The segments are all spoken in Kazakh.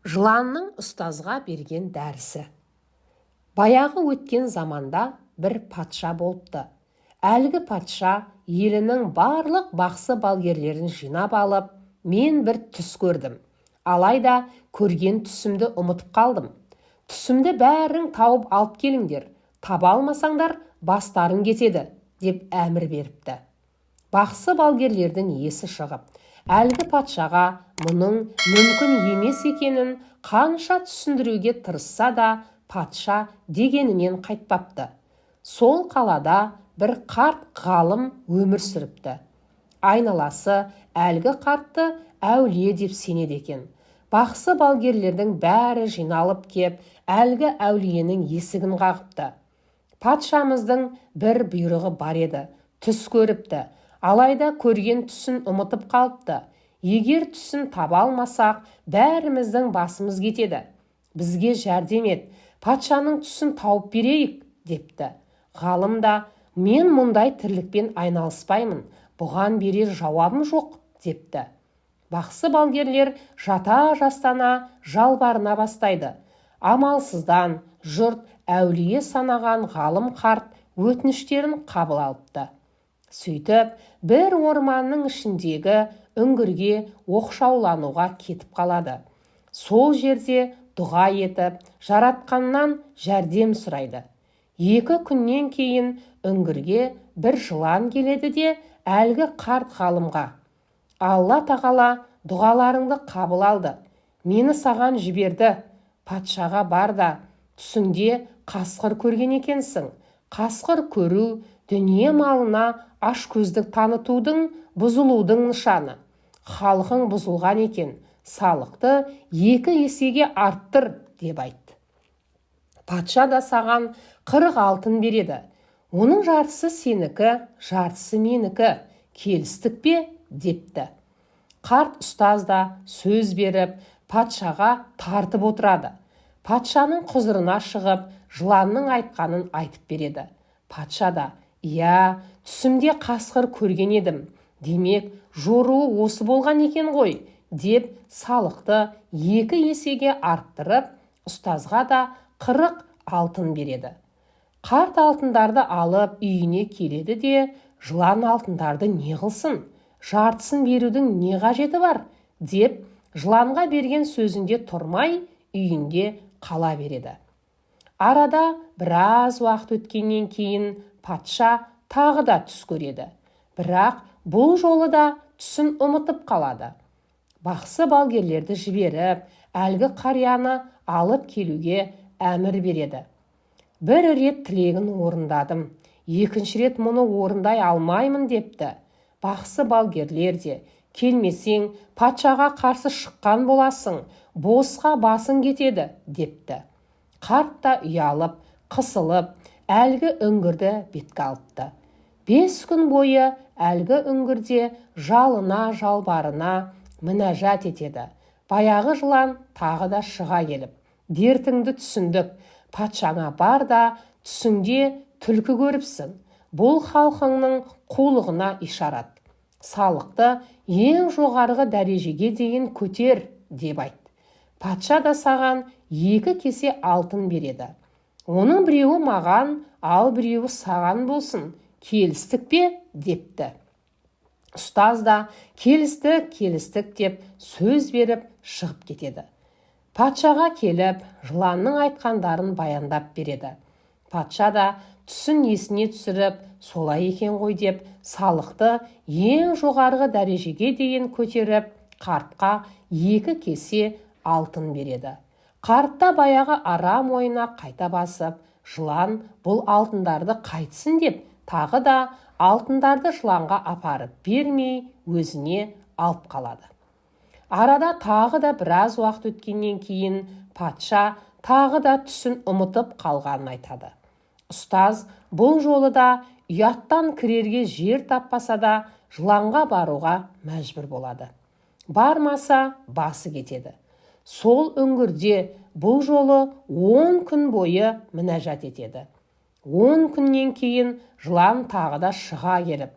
Жыланның ұстазға берген дәрісі. Баяғы өткен заманда бір патша болыпты. Әлгі патша елінің барлық бақсы балгерлерін жинап алып, мен бір түс көрдім. Алайда көрген түсімді ұмытып қалдым. Түсімді бәрің тауып алып келіңдер, таба алмасаңдар бастарың кетеді, деп әмір беріпті. Бақсы балгерлердің есі шығып, әлгі патшаға мұның мүмкін емес екенін қанша түсіндіруге тырысса да, патша дегенінен қайтпапты. Сол қалада бір қарт ғалым өмір сүріпті. Айналасы әлгі қартты әулие деп сенеді екен. Бақсы балгерлердің бәрі жиналып кеп, әлгі әулиенің есігін қағыпты. Патшамыздың бір бұйрығы бар еді, түс көріпті. Алайда көрген түсін ұмытып қалыпты. Егер түсін таба алмасақ, бәріміздің басымыз кетеді. Бізге жәрдем ет, патшаның түсін тауып берейік, депті. Ғалым да, мен мұндай тірлікпен айналыспаймын, бұған берер жауабым жоқ, депті. Бақсы балгерлер жата-жастана жалбарына бастайды. Амалсыздан жұрт әулие санаған ғалым қарт өтініштерін қабыл алыпты. Сөйтіп, бір орманның ішіндегі үңгірге оқшаулануға кетіп қалады. Сол жерде дұға етіп, жаратқаннан жәрдем сұрайды. 2 күннен кейін үңгірге бір жылан келеді де, әлгі қарт ғалымға: Алла тағала дұғаларыңды қабыл алды. Мені саған жіберді. Патшаға бар да, түсіңде қасқыр көрген екенсің. Қасқыр көру дүние малына ашкөздік танытудың, бұзылудың нышаны. Халқың бұзылған екен, салықты 2 есеге арттыр, деп айтты. Патша да саған 40 алтын береді. Оның жартысы сенікі, жартысы менікі. Келістік пе? Депті. Қарт ұстаз да сөз беріп, патшаға тартып отырады. Патшаның құзырына шығып, жыланның айтқанын айтып береді. Патша да: «Иә, түсімде қасқыр көрген едім. Демек, жоруы осы болған екен ғой», деп салықты 2 есеге арттырып, ұстазға да 40 алтын береді. Қарт алтындарды алып үйіне келеді де, жылан алтындарды не қылсын? Жартысын берудің не қажеті бар? Деп жыланға берген сөзінде тұрмай, үйінде қала береді. Арада біраз уақыт өткеннен кейін патша тағы да түс көреді. Бірақ бұл жолы да түсін ұмытып қалады. Бақсы балгерлерді жіберіп, әлгі қарияны алып келуге әмір береді. Бір рет тілегін орындадым, 2-ші рет мұны орындай алмаймын, депті. Бақсы балгерлер де: «Келмесең, патшаға қарсы шыққан боласың, босқа басың кетеді», депті. Қарт та ұялып, қысылып, әлгі үңгірді бетке алыпты. 5 күн бойы әлгі үңгірде жалына жалбарына мінәжат етеді. Баяғы жылан тағы да шыға келіп: «Дертіңді түсіндік, патшаңа бар да, түсіңде түлкі көріпсің. Бұл халқыңның қулығына ишарат. Салықты ең жоғарғы дәрежеге дейін көтер», деп айтты. Патша да саған 2 кесе алтын береді. Оның біреуі маған, ал біреуі саған болсын. Келістік пе? Депті. Ұстаз да келістік деп сөз беріп шығып кетеді. Патшаға келіп, жыланның айтқандарын баяндап береді. Патша да түсін есіне түсіріп, солай екен ғой деп, салықты ең жоғарғы дәрежеге дейін көтеріп, қартқа 2 кесе алтын береді. Қартта баяғы арам ойына қайта басып, жылан бұл алтындарды қайтсын деп, тағы да алтындарды жыланға апарып бермей, өзіне алып қалады. Арада тағы да біраз уақыт өткеннен кейін патша тағы да түсін ұмытып қалғанын айтады. Ұстаз бұл жолы да ұяттан кірерге жер таппаса да, жыланға баруға мәжбүр болады. Бармаса басы кетеді. Сол үңгірде бұл жолы 10 күн бойы мінәжат етеді. 10 күннен кейін жылан тағы да шыға келіп: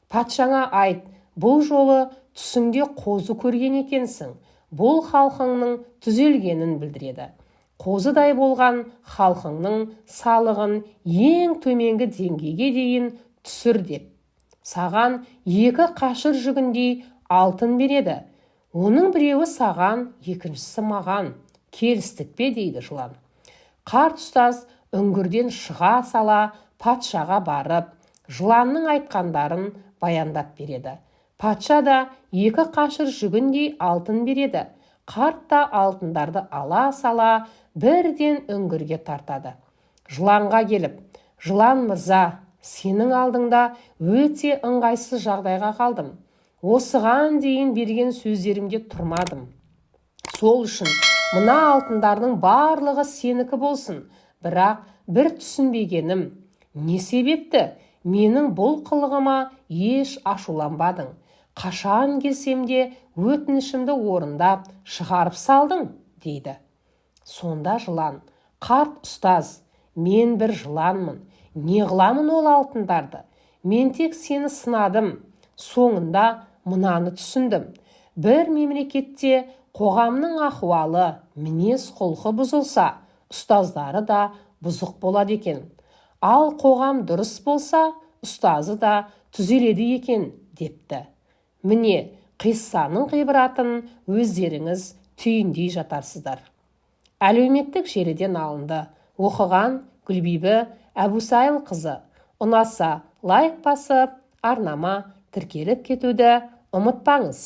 «Патшаңа айт, бұл жолы түсіңде қозы көрген екенсің. бұл халқыңның түзелгенін білдіреді. Қозыдай болған халқыңның салығын ең төменгі деңгейге дейін түсір деп. Саған 2 қашыр жүгіндей алтын береді. Оның біреуі саған, екіншісі маған. Келістік пе, дейді жылан. Қарт ұстаз үңгірден шыға сала патшаға барып, жыланның айтқандарын баяндап береді. Патша да 2 қашыр жүгіндей алтын береді. Қарт та алтындарды ала сала бірден үңгірге тартады. Жыланға келіп, жылан мырза, сенің алдыңда өте ыңғайсыз жағдайға қалдым. Осыған дейін берген сөздерімде тұрмадым. Сол үшін мына алтындардың барлығы сенікі болсын. Бірақ бір түсінбегенім, не себепті менің бұл қылығыма еш ашуланбадың? Қашан келсем де өтінішімді орындап шығарып салдың, дейді. Сонда жылан, қарт ұстаз, мен бір жыланмын. Не қыламын ол алтындарды? Мен тек сені сынадым. Соңында мынаны түсіндім. Бір мемлекетте қоғамның ахуалы, мінез құлқы бұзылса, ұстаздары да бұзық болады екен. Ал қоғам дұрыс болса, ұстазы да түзеледі екен, депті. Міне, қиссаның ғибратын өздеріңіз түйіндей жатарсыздар. Әлеуметтік желіден алынды. Оқыған Гүлбибі Әбусайылқызы. Ұнаса лайк басып, арнама тіркеліп кетуді ұмытпаңыз.